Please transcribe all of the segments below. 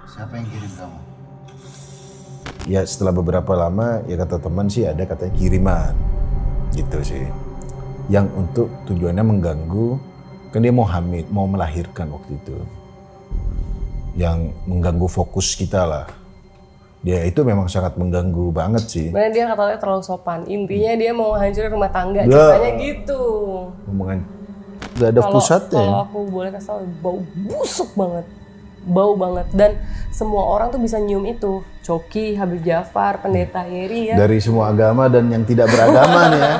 Siapa yang kirim kamu? Ya setelah beberapa lama ya kata teman sih ada katanya kiriman gitu sih. Yang untuk tujuannya mengganggu, kan dia mau hamil, mau melahirkan waktu itu. Yang mengganggu fokus kita lah. Dia itu memang sangat mengganggu banget sih. Sebenarnya dia katanya terlalu sopan. Intinya dia mau hancurin rumah tangga, ceritanya gitu. Ngomongan gak ada pusatnya. Kalau aku boleh kasih tau, bau busuk banget. Bau banget. Dan semua orang tuh bisa nyium itu. Coki, Habib Jafar, Pendeta Heri ya. Dari semua agama dan yang tidak beragama nih ya.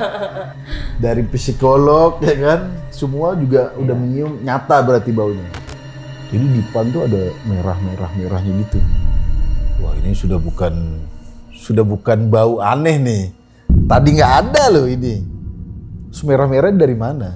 Dari psikolog ya kan. Semua juga udah menyium, nyata berarti baunya. Jadi di depan tuh ada merahnya gitu. Wah ini sudah bukan bau aneh nih. Tadi nggak ada loh ini. Merah-merah dari mana?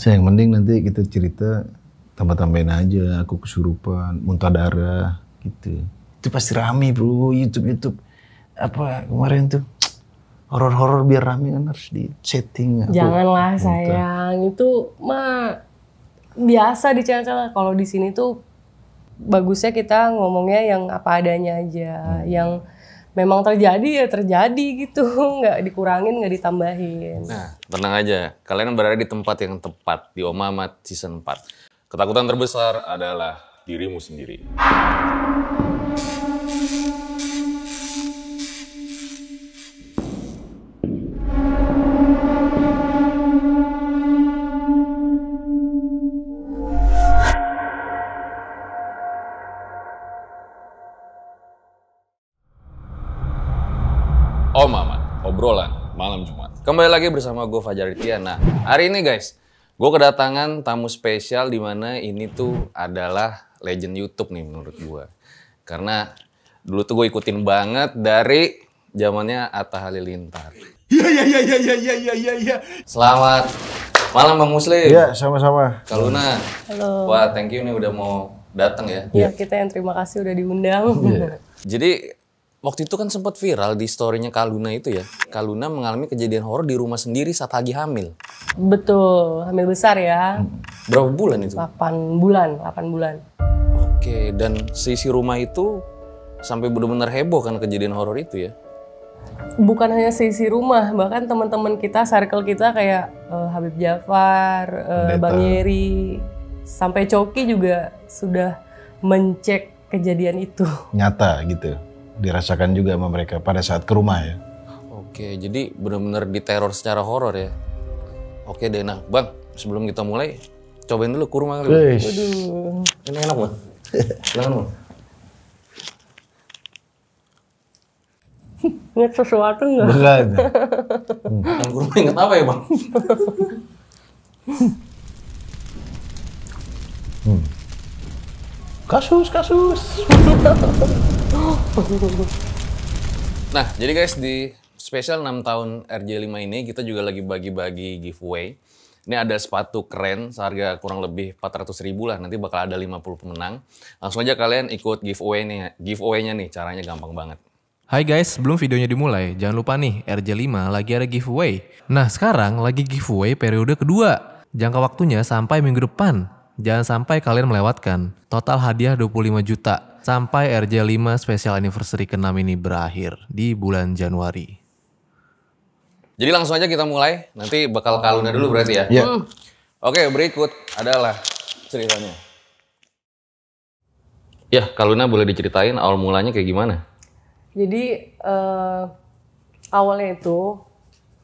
Yang penting nanti kita cerita tambah-tambahin aja, aku kesurupan, muntah darah gitu. Itu pasti rame bro, YouTube. Apa kemarin tuh, horor-horor biar rame kan harus di setting. Janganlah sayang, itu mah biasa di channel. Kalau di sini tuh bagusnya kita ngomongnya yang apa adanya aja, yang memang terjadi ya terjadi gitu, nggak dikurangin, nggak ditambahin. Nah, tenang aja. Kalian berada di tempat yang tepat di Om Mamat Season 4. Ketakutan terbesar adalah dirimu sendiri. Om Mamat, obrolan malam Jumat. Kembali lagi bersama gue Fajar Aditya. Nah, hari ini guys, gue kedatangan tamu spesial di mana ini tuh adalah legend YouTube nih menurut gue. Karena dulu tuh gue ikutin banget dari zamannya Atta Halilintar. Iya. Selamat malam Bang Muslim. Iya, sama-sama. Kak Luna. Halo. Wah, thank you nih udah mau datang ya. Ya kita yang terima kasih udah diundang. Jadi waktu itu kan sempat viral di story-nya Kak Luna itu ya. Kak Luna mengalami kejadian horor di rumah sendiri saat lagi hamil. Betul, hamil besar ya. Berapa bulan itu? 8 bulan. Oke, dan seisi rumah itu sampai benar-benar heboh kan kejadian horor itu ya? Bukan hanya seisi rumah, bahkan teman-teman kita, circle kita kayak Habib Jafar, Bang Yeri, sampai Coki juga sudah mencek kejadian itu. Nyata gitu, dirasakan juga sama mereka pada saat ke rumah ya. Oke, jadi benar-benar diteror secara horor ya? Oke deh, nah Bang, sebelum kita mulai, cobain dulu kurma kali. Waduh. Ini enak Bang. Silakan Bang. Ingat sesuatu nggak? Bukan. Yang kurma inget apa ya Bang? Kasus. Nah, jadi guys di spesial 6 tahun RJ5 ini kita juga lagi bagi-bagi giveaway. Ini ada sepatu keren seharga kurang lebih 400.000 lah. Nanti bakal ada 50 pemenang. Langsung aja kalian ikut giveaway-nya nih. Caranya gampang banget. Hai guys, sebelum videonya dimulai, jangan lupa nih RJ5 lagi ada giveaway. Nah sekarang lagi giveaway periode kedua. Jangka waktunya sampai minggu depan. Jangan sampai kalian melewatkan. Total hadiah 25 juta. Sampai RJ5 Special Anniversary ke-6 ini berakhir di bulan Januari. Jadi langsung aja kita mulai. Nanti bakal Kak Luna dulu berarti ya? Iya. Oke, berikut adalah ceritanya. Ya, Kak Luna boleh diceritain awal mulanya kayak gimana? Jadi awalnya itu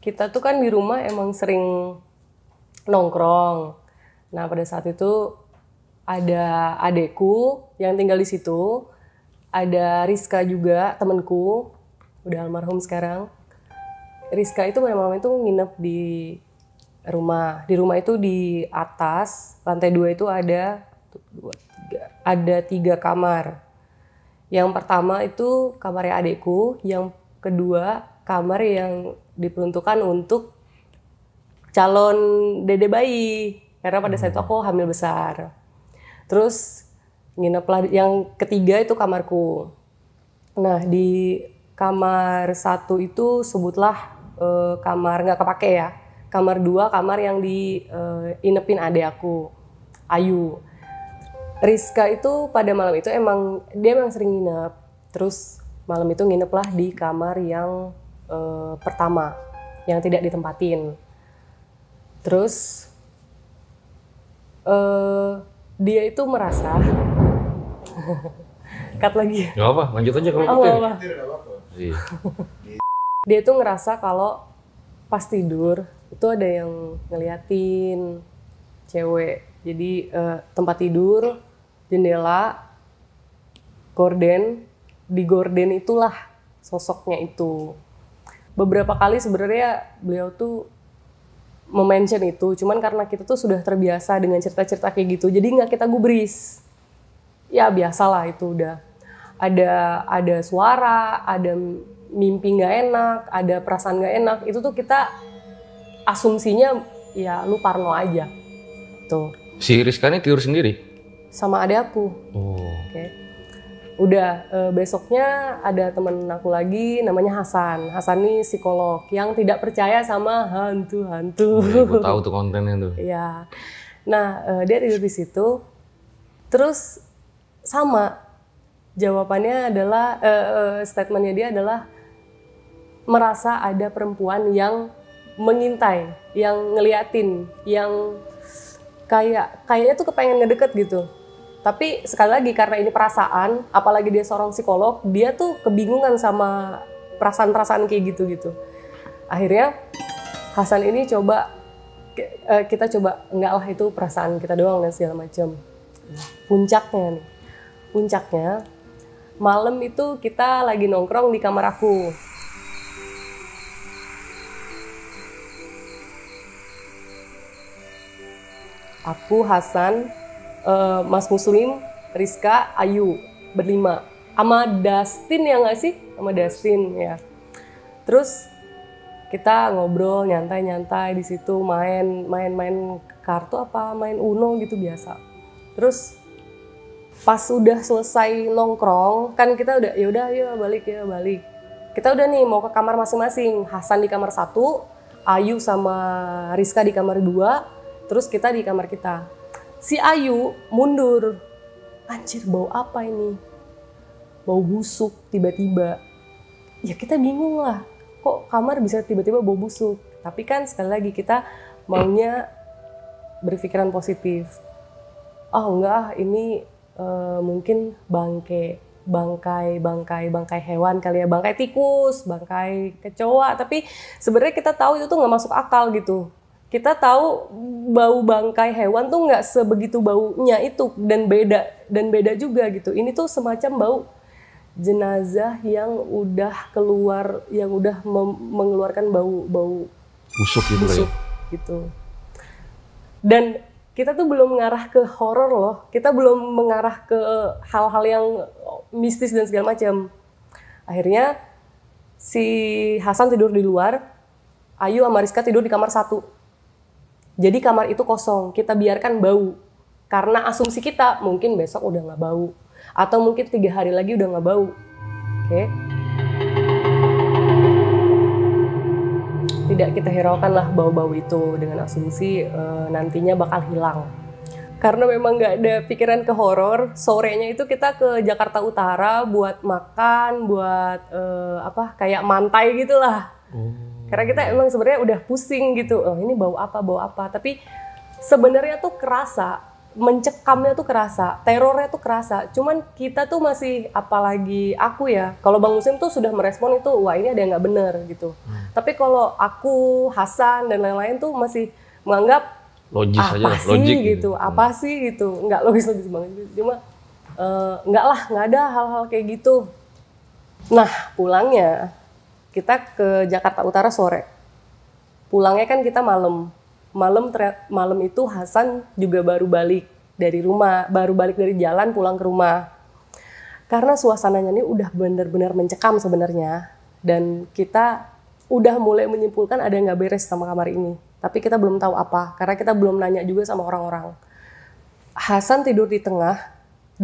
kita tuh kan di rumah emang sering nongkrong. Nah pada saat itu ada adekku yang tinggal di situ, ada Rizka juga temenku, udah almarhum sekarang. Rizka itu memang itu nginep di rumah. Di rumah itu di atas lantai 2 itu ada ada 3 kamar. Yang pertama itu kamarnya adekku, yang kedua kamar yang diperuntukkan untuk calon dede bayi. Karena pada saat itu aku hamil besar. Terus ngineplah yang ketiga itu kamarku. Nah di kamar 1 itu sebutlah kamar nggak kepake ya. Kamar 2 kamar yang inepin adek aku, Ayu. Rizka itu pada malam itu dia emang sering nginep. Terus malam itu ngineplah di kamar yang pertama, yang tidak ditempatin. Terus dia itu merasa cut lagi. Gak apa, lanjut aja kalau Oh, petir. apa. Iya. Dia tuh ngerasa kalau pas tidur itu ada yang ngeliatin cewek. Jadi tempat tidur, jendela, gorden, di gorden itulah sosoknya itu. Beberapa kali sebenarnya beliau tuh mention itu, cuman karena kita tuh sudah terbiasa dengan cerita-cerita kayak gitu, jadi nggak kita gubris. Ya biasalah itu udah. Ada suara, ada mimpi nggak enak, ada perasaan nggak enak, itu tuh kita asumsinya ya lu parno aja. Tuh. Si Rizka ini tidur sendiri? Sama adek aku. Oh. Oke. Udah, besoknya ada temen aku lagi namanya Hasan. Hasan ini psikolog yang tidak percaya sama hantu-hantu. Gue tahu tuh kontennya tuh. Iya. Nah, dia tidur di situ. Terus sama jawabannya adalah statementnya dia adalah merasa ada perempuan yang mengintai, yang ngeliatin, yang kayaknya tuh kepengen ngedeket gitu. Tapi sekali lagi karena ini perasaan, apalagi dia seorang psikolog, dia tuh kebingungan sama perasaan-perasaan kayak gitu-gitu. Akhirnya Hasan ini kita coba, enggak lah itu perasaan kita doang dan segala macam. Puncaknya malam itu kita lagi nongkrong di kamar aku. Aku, Hasan, Mas Muslim, Rizka, Ayu, berlima. Sama Dustin ya nggak sih? Sama Dustin ya. Terus kita ngobrol nyantai-nyantai di situ, main kartu apa, main Uno gitu biasa. Terus pas udah selesai nongkrong, kan kita udah ya balik. Kita udah nih mau ke kamar masing-masing. Hasan di kamar 1, Ayu sama Rizka di kamar 2. Terus kita di kamar kita. Si Ayu mundur. Anjir, bau apa ini? Bau busuk tiba-tiba. Ya kita bingung lah. Kok kamar bisa tiba-tiba bau busuk? Tapi kan sekali lagi kita maunya berpikiran positif. Oh enggak, ini mungkin bangkai hewan kali ya. Bangkai tikus, bangkai kecoa. Tapi sebenarnya kita tahu itu tuh nggak masuk akal gitu. Kita tahu bau bangkai hewan tuh nggak sebegitu baunya itu dan beda juga gitu. Ini tuh semacam bau jenazah yang udah keluar, yang udah mengeluarkan bau Busuk gitu busuk gitu. Dan kita tuh belum mengarah ke horor loh. Kita belum mengarah ke hal-hal yang mistis dan segala macam. Akhirnya si Hasan tidur di luar, Ayu sama Rizka tidur di kamar 1. Jadi kamar itu kosong, kita biarkan bau. Karena asumsi kita mungkin besok udah nggak bau. Atau mungkin 3 hari lagi udah nggak bau. Oke. Tidak kita hiraukan lah bau-bau itu dengan asumsi nantinya bakal hilang. Karena memang nggak ada pikiran ke horor, sorenya itu kita ke Jakarta Utara buat makan, buat kayak mantai gitulah. Karena kita emang sebenarnya udah pusing gitu, ini bau apa, tapi sebenarnya tuh kerasa, mencekamnya tuh kerasa, terornya tuh kerasa, cuman kita tuh masih, apalagi aku ya, kalau Bang Muslim tuh sudah merespon itu, wah ini ada yang nggak bener gitu. Tapi kalau aku, Hasan, dan lain-lain tuh masih menganggap, logis aja, logik gitu, apa sih gitu, nggak logis banget gitu, cuma nggak ada hal-hal kayak gitu. Nah pulangnya, kita ke Jakarta Utara sore. Pulangnya kan kita malam itu Hasan juga baru balik dari rumah, baru balik dari jalan pulang ke rumah. Karena suasananya ini udah benar-benar mencekam sebenarnya, dan kita udah mulai menyimpulkan ada yang nggak beres sama kamar ini. Tapi kita belum tahu apa, karena kita belum nanya juga sama orang-orang. Hasan tidur di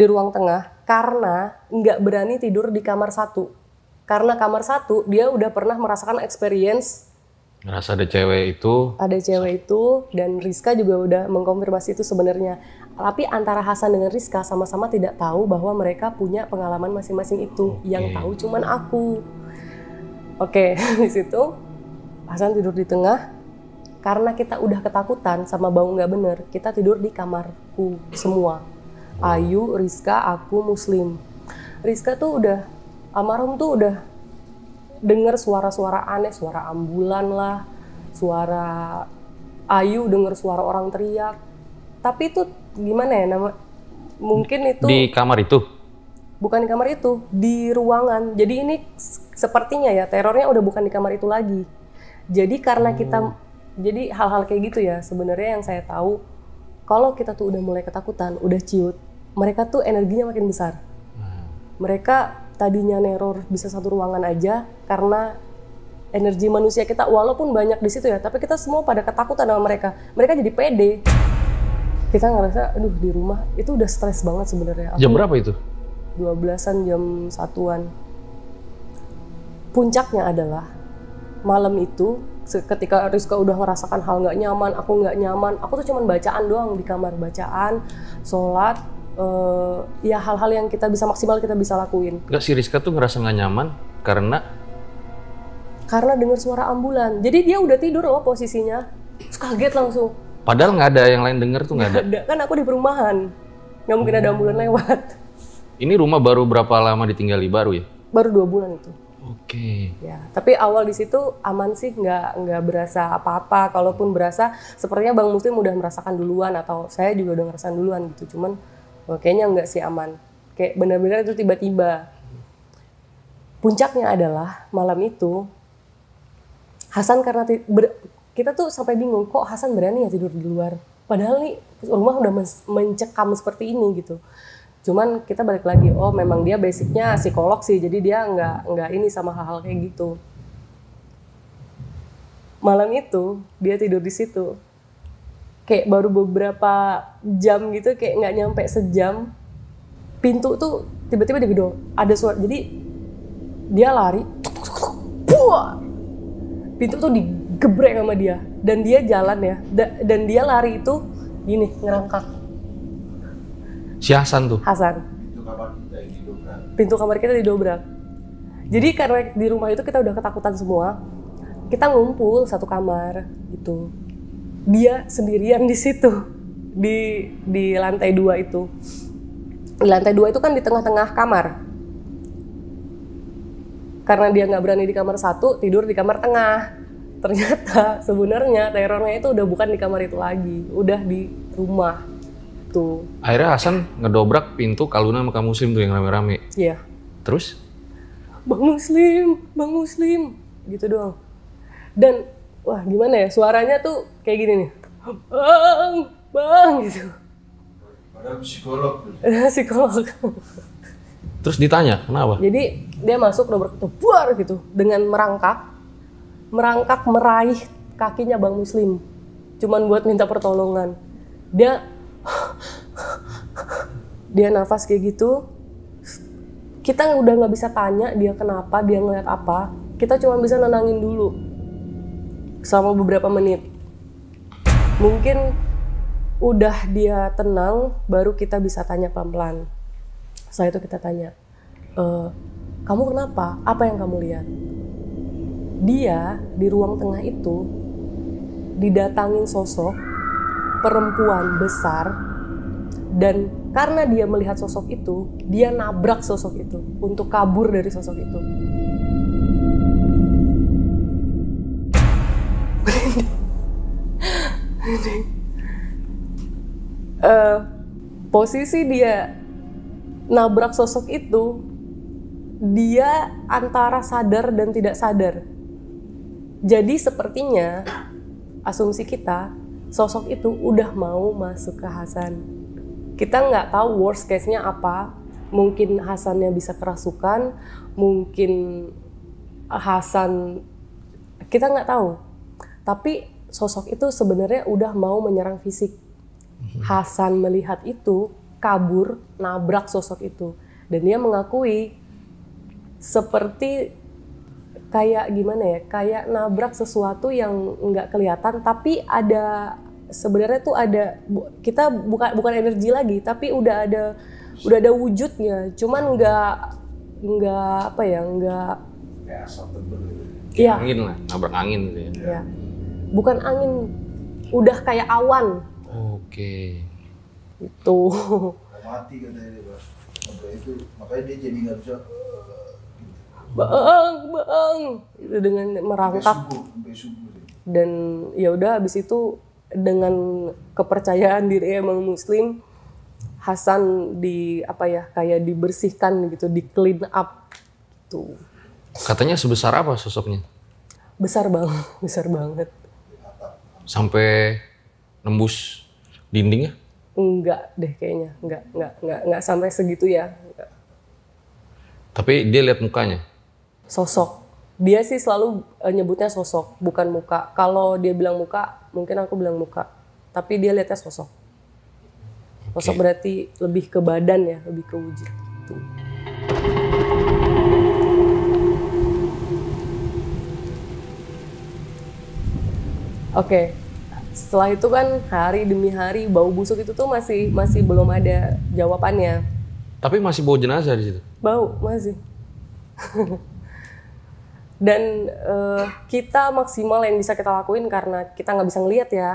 ruang tengah, karena nggak berani tidur di kamar 1. Karena kamar 1 dia udah pernah merasakan experience Ngerasa ada cewek itu. Dan Rizka juga udah mengkonfirmasi itu sebenarnya. Tapi antara Hasan dengan Rizka sama-sama tidak tahu bahwa mereka punya pengalaman masing-masing itu. Yang tahu cuman aku. Oke, di situ Hasan tidur di tengah. Karena kita udah ketakutan sama bau nggak bener, kita tidur di kamarku semua. Ayu, Rizka, aku, Muslim. Rizka tuh udah, almarhum tuh udah denger suara-suara aneh, suara ambulan lah, suara Ayu denger suara orang teriak. Tapi itu gimana ya, mungkin itu Di kamar itu? bukan di kamar itu, di ruangan. Jadi ini sepertinya ya terornya udah bukan di kamar itu lagi. Jadi karena jadi hal-hal kayak gitu ya sebenarnya yang saya tahu, kalau kita tuh udah mulai ketakutan, udah ciut, mereka tuh energinya makin besar. Mereka tadinya neror bisa satu ruangan aja karena energi manusia kita walaupun banyak di situ ya, tapi kita semua pada ketakutan sama mereka. Mereka jadi pede. Kita ngerasa, aduh di rumah itu udah stres banget sebenarnya. Jam berapa itu? 12-an, jam 1-an. Puncaknya adalah malam itu ketika Rizka udah merasakan hal nggak nyaman, aku tuh cuman bacaan doang di kamar, bacaan, sholat, ya hal-hal yang kita bisa maksimal kita bisa lakuin. Enggak, si Rizka tuh ngerasa nggak nyaman karena dengar suara ambulan. Jadi dia udah tidur loh posisinya, terus kaget langsung. padahal nggak ada yang lain denger tuh, nggak ada. Kan aku di perumahan, nggak mungkin ada ambulan lewat. Ini rumah baru berapa lama ditinggali baru ya? Baru 2 bulan itu. Oke. Ya, tapi awal di situ aman sih, nggak berasa apa-apa. Kalaupun berasa, sepertinya Bang Muslim udah merasakan duluan atau saya juga udah ngerasain duluan gitu. Cuman kayaknya nggak sih aman. Kayak benar-benar itu tiba-tiba. Puncaknya adalah malam itu Hasan karena kita tuh sampai bingung kok Hasan berani ya tidur di luar. Padahal nih rumah udah mencekam seperti ini gitu. Cuman kita balik lagi, oh memang dia basicnya psikolog sih, jadi dia nggak ini sama hal-hal kayak gitu. Malam itu dia tidur di situ, kayak baru beberapa jam gitu, kayak nggak nyampe sejam, pintu tuh tiba-tiba digedor, ada suara, jadi dia lari, puah, pintu tuh digebrek sama dia, dan dia jalan ya, dan dia lari itu gini ngerangkak. Si Hasan tuh? Hasan. Pintu kamar kita didobrak. Jadi karena di rumah itu kita udah ketakutan semua, kita ngumpul satu kamar gitu. Dia sendirian di situ, di lantai 2 itu. Di lantai 2 itu kan di tengah-tengah kamar. Karena dia nggak berani di kamar 1, tidur di kamar tengah. Ternyata sebenarnya terornya itu udah bukan di kamar itu lagi, udah di rumah. Tuh. Akhirnya Hasan ngedobrak pintu Kaluna sama Kang Muslim tuh yang rame-rame. Iya. Terus? Bang Muslim, gitu doang. Dan wah gimana ya, suaranya tuh kayak gini nih, bang gitu. Padahal psikolog. Psikolog. Terus ditanya kenapa? Jadi dia masuk dobrak itu, buar gitu, dengan merangkak meraih kakinya Bang Muslim, cuman buat minta pertolongan. Dia nafas kayak gitu, kita udah nggak bisa tanya dia kenapa, dia ngeliat apa, kita cuma bisa nenangin dulu selama beberapa menit. Mungkin udah dia tenang, baru kita bisa tanya pelan-pelan. Setelah itu kita tanya, kamu kenapa? Apa yang kamu lihat? Dia di ruang tengah itu didatangin sosok perempuan besar, dan karena dia melihat sosok itu, dia nabrak sosok itu untuk kabur dari sosok itu. Posisi dia nabrak sosok itu, dia antara sadar dan tidak sadar. Jadi sepertinya asumsi kita, sosok itu udah mau masuk ke Hasan. kita nggak tahu worst case-nya apa. Mungkin Hasannya bisa kerasukan, mungkin Hasan, kita nggak tahu. Tapi sosok itu sebenarnya udah mau menyerang fisik. Hasan melihat itu, kabur, nabrak sosok itu. Dan dia mengakui seperti kayak gimana ya, kayak nabrak sesuatu yang nggak kelihatan, tapi ada sebenarnya tuh ada, kita bukan energi lagi, tapi udah ada wujudnya, cuman nggak apa ya, nggak Kayak asap tebel gitu. Iya. Angin lah, nabrak angin gitu ya. Ya. Bukan angin, udah kayak awan. Oke. Itu. Mati katanya dia, Pak. Makanya dia jadi nggak bisa Bang, itu dengan merangkak. sampai subuh. Dan ya udah habis itu dengan kepercayaan diri emang Muslim, Hasan kayak dibersihkan gitu, di clean up tuh. Katanya sebesar apa sosoknya? Besar banget. Sampai nembus dindingnya? Enggak deh kayaknya, enggak sampai segitu ya. Enggak. Tapi dia lihat mukanya? Sosok. Dia sih selalu nyebutnya sosok, bukan muka. Kalau dia bilang muka, mungkin aku bilang muka. Tapi dia lihatnya sosok. Sosok berarti lebih ke badan ya, lebih ke wujud. Tuh. Oke. Setelah itu kan hari demi hari bau busuk itu tuh masih belum ada jawabannya. Tapi masih bawa jenazah di situ? Bau, masih. Dan kita maksimal yang bisa kita lakuin karena kita nggak bisa ngelihat ya.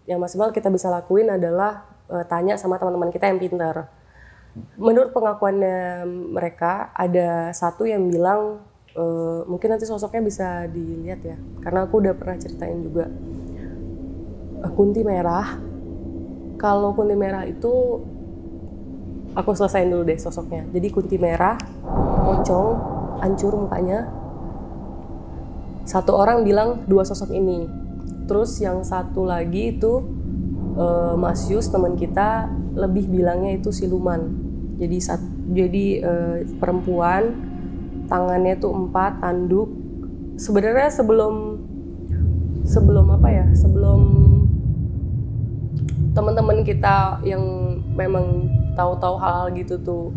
Yang maksimal kita bisa lakuin adalah tanya sama teman-teman kita yang pintar. Menurut pengakuannya mereka, ada satu yang bilang, mungkin nanti sosoknya bisa dilihat ya. Karena aku udah pernah ceritain juga. Kunti merah. Kalau kunti merah itu, aku selesain dulu deh sosoknya. Jadi kunti merah, pocong, hancur mukanya. Satu orang bilang 2 sosok ini. Terus yang satu lagi itu Mas Yus teman kita lebih bilangnya itu siluman. Jadi perempuan, tangannya tuh 4 tanduk. Sebenarnya sebelum teman-teman kita yang memang tahu-tahu hal-hal gitu tuh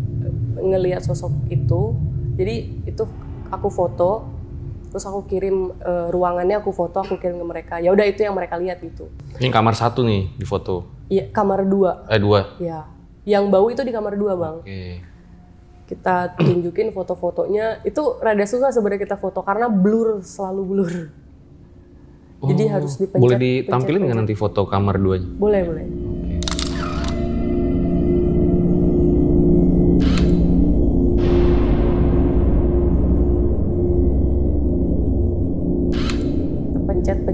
ngelihat sosok itu. Jadi itu aku foto, terus aku kirim ruangannya, aku foto, aku kirim ke mereka. Ya udah itu yang mereka lihat gitu. Ini kamar 1 nih di foto? Iya, kamar 2. 2? Ya, yang bau itu di kamar 2 Bang. Oke. Kita tunjukin foto-fotonya, itu rada susah sebenarnya kita foto karena blur, selalu blur. Jadi harus dipencet. Boleh ditampilin nggak nanti foto kamar 2-nya? Boleh.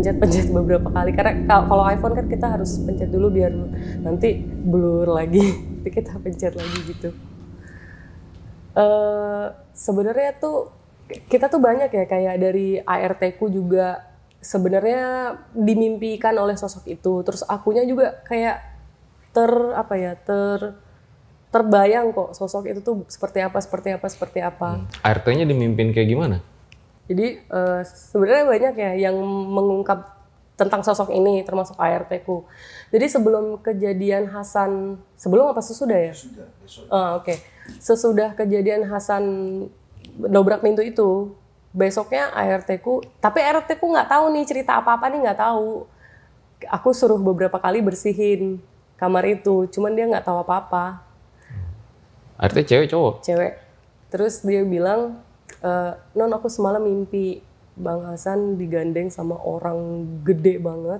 Pencet beberapa kali karena kalau iPhone kan kita harus pencet dulu biar nanti blur lagi. Nanti kita pencet lagi gitu. Sebenarnya tuh kita tuh banyak ya, kayak dari ART-ku juga sebenarnya dimimpikan oleh sosok itu. Terus akunya juga kayak terbayang kok sosok itu tuh seperti apa. ART-nya dimimpin kayak gimana? Jadi sebenarnya banyak ya yang mengungkap tentang sosok ini, termasuk ART-ku. Jadi sebelum kejadian Hasan, sebelum apa sesudah ya? Sudah, besok. Oke. Sesudah kejadian Hasan dobrak pintu itu, besoknya ART-ku, tapi ART-ku nggak tahu nih cerita apa-apa nih, nggak tahu. Aku suruh beberapa kali bersihin kamar itu, cuman dia nggak tahu apa-apa. ART cewek cowok? Cewek. Terus dia bilang, Non, aku semalam mimpi Bang Hasan digandeng sama orang gede banget.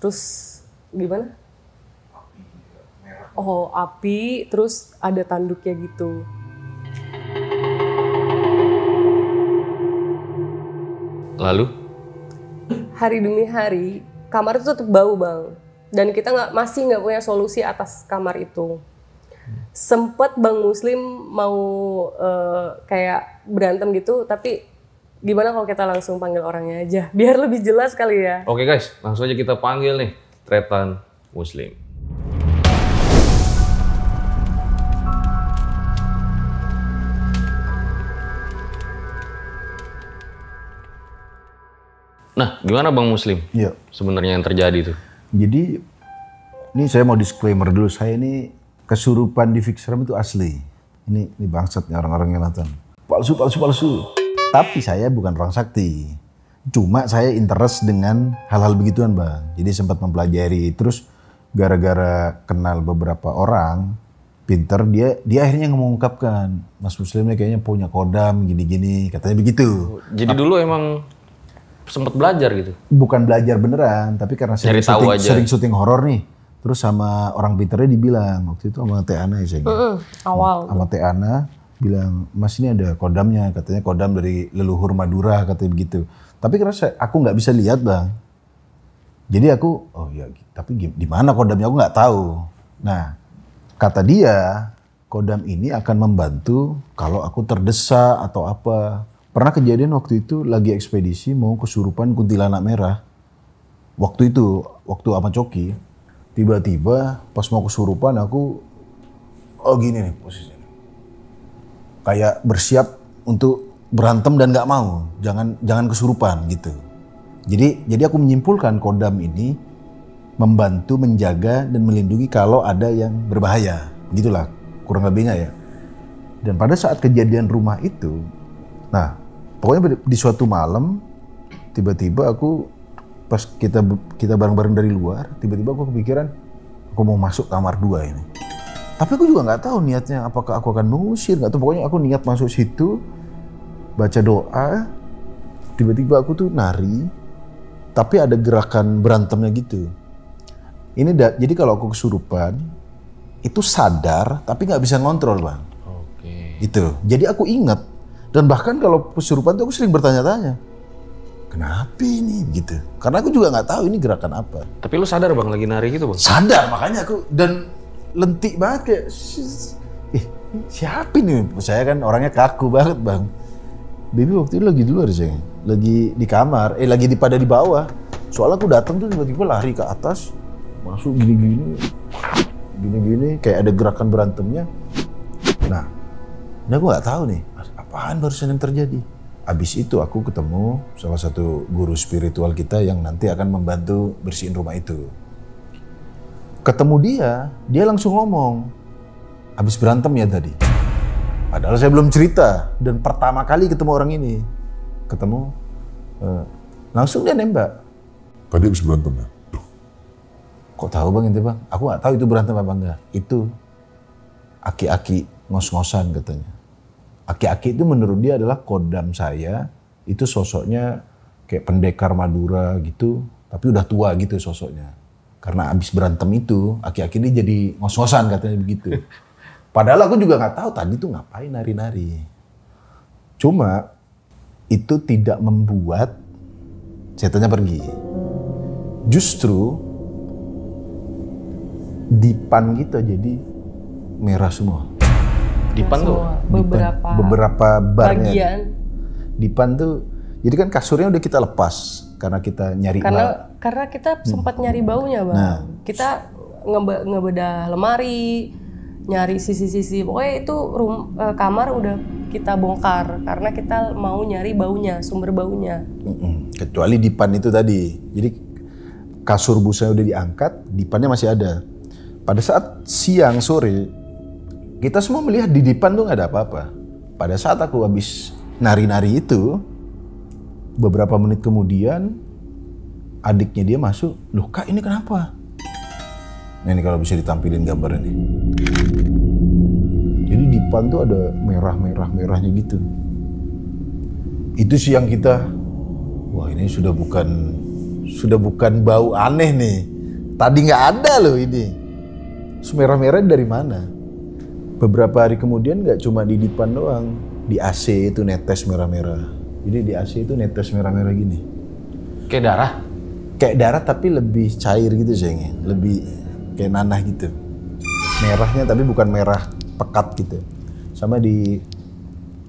Terus gimana? Api merah. Oh, api, terus ada tanduknya gitu. Lalu? Hari demi hari, kamar itu tetap bau Bang. Dan kita masih nggak punya solusi atas kamar itu. Sempet Bang Muslim mau kayak berantem gitu, tapi gimana kalau kita langsung panggil orangnya aja, biar lebih jelas kali ya. Oke guys, langsung aja kita panggil nih Tretan Muslim. Nah, gimana Bang Muslim? Iya. Sebenarnya yang terjadi tuh. Jadi ini saya mau disclaimer dulu, saya ini kesurupan di Fixeram itu asli. Ini bangsatnya orang-orang yang nonton. Palsu. Tapi saya bukan orang sakti. Cuma saya interest dengan hal-hal begituan Bang. Jadi sempat mempelajari. Terus gara-gara kenal beberapa orang pinter, dia akhirnya mengungkapkan, Mas Muslim ini kayaknya punya kodam gini-gini, katanya begitu. Jadi dulu emang sempat belajar gitu? Bukan belajar beneran, tapi karena sering syuting horor nih. Terus sama orang pinternya dibilang, waktu itu sama Teh Ana ya saya. Awal. Sama Teh Ana bilang, Mas ini ada kodamnya, katanya kodam dari leluhur Madura, katanya begitu. Tapi karena aku nggak bisa lihat Bang. Jadi aku, oh ya, tapi di mana kodamnya aku nggak tahu. Nah, kata dia, kodam ini akan membantu kalau aku terdesak atau apa. Pernah kejadian waktu itu lagi ekspedisi mau kesurupan kuntilanak merah. Waktu itu, waktu sama Coki, tiba-tiba pas mau kesurupan aku, oh gini nih posisinya. Kayak bersiap untuk berantem dan nggak mau, jangan kesurupan gitu. Jadi aku menyimpulkan kodam ini membantu menjaga dan melindungi kalau ada yang berbahaya. Begitulah kurang lebihnya ya. Dan pada saat kejadian rumah itu, nah pokoknya di suatu malam tiba-tiba aku pas kita bareng-bareng dari luar, tiba-tiba aku kepikiran aku mau masuk kamar 2 ini. Tapi aku juga nggak tahu niatnya, apakah aku akan mengusir, nggak tahu. Pokoknya aku niat masuk situ, baca doa, tiba-tiba aku tuh nari, tapi ada gerakan berantemnya gitu. Jadi kalau aku kesurupan, itu sadar tapi nggak bisa ngontrol Bang. Oke. Itu. Jadi aku ingat, dan bahkan kalau kesurupan tuh aku sering bertanya-tanya, kenapa ini gitu? Karena aku juga nggak tahu ini gerakan apa. Tapi lu sadar Bang lagi nari gitu Bang? Sadar, makanya aku dan lentik banget kayak, siapa ini? Saya kan orangnya kaku banget Bang. Baby waktu itu lagi di luar sih, lagi di kamar, lagi pada di bawah. Soalnya aku datang tuh tiba-tiba lari ke atas, masuk gini-gini, kayak ada gerakan berantemnya. Nah, ini aku nggak tahu nih, apaan barusan yang terjadi. Abis itu aku ketemu salah satu guru spiritual kita yang nanti akan membantu bersihin rumah itu. Ketemu dia langsung ngomong, abis berantem ya tadi. Padahal saya belum cerita, dan pertama kali ketemu orang ini, langsung dia nembak. Tadi habis berantem ya? Kok tahu Bang itu Bang? Aku nggak tahu itu berantem apa enggak. Itu aki-aki ngos-ngosan katanya. Aki-aki itu menurut dia adalah kodam saya, itu sosoknya kayak pendekar Madura gitu, tapi udah tua gitu sosoknya. Karena abis berantem itu, aki-aki ini jadi ngos-ngosan katanya begitu. Padahal aku juga nggak tahu tadi tuh ngapain nari-nari. Cuma itu tidak membuat setannya pergi. Justru dipan kita jadi merah semua. Dipan tuh? Beberapa barnya. Bagian. Dipan tuh, jadi kan kasurnya udah kita lepas karena kita nyari Karena kita sempat nyari baunya Bang. Nah. Kita ngebedah lemari, nyari sisi-sisi. Pokoknya itu kamar udah kita bongkar karena kita mau nyari baunya, sumber baunya. Kecuali dipan itu tadi. Jadi kasur busanya udah diangkat, dipannya masih ada. Pada saat siang sore, kita semua melihat di dipan tuh nggak ada apa-apa. Pada saat aku habis nari-nari itu, beberapa menit kemudian adiknya dia masuk. Loh Kak, ini kenapa? Nah, ini kalau bisa ditampilin gambar ini. Jadi dipan tuh ada merahnya gitu. Itu sih yang kita, wah ini sudah bukan bau aneh nih. Tadi nggak ada loh ini. Merah-merah dari mana? Beberapa hari kemudian nggak cuma di dipan doang, di AC itu netes merah-merah. Jadi di AC itu netes merah-merah gini. Kayak darah? Kayak darah tapi lebih cair gitu sayangnya, lebih kayak nanah gitu. Merahnya tapi bukan merah pekat gitu. Sama di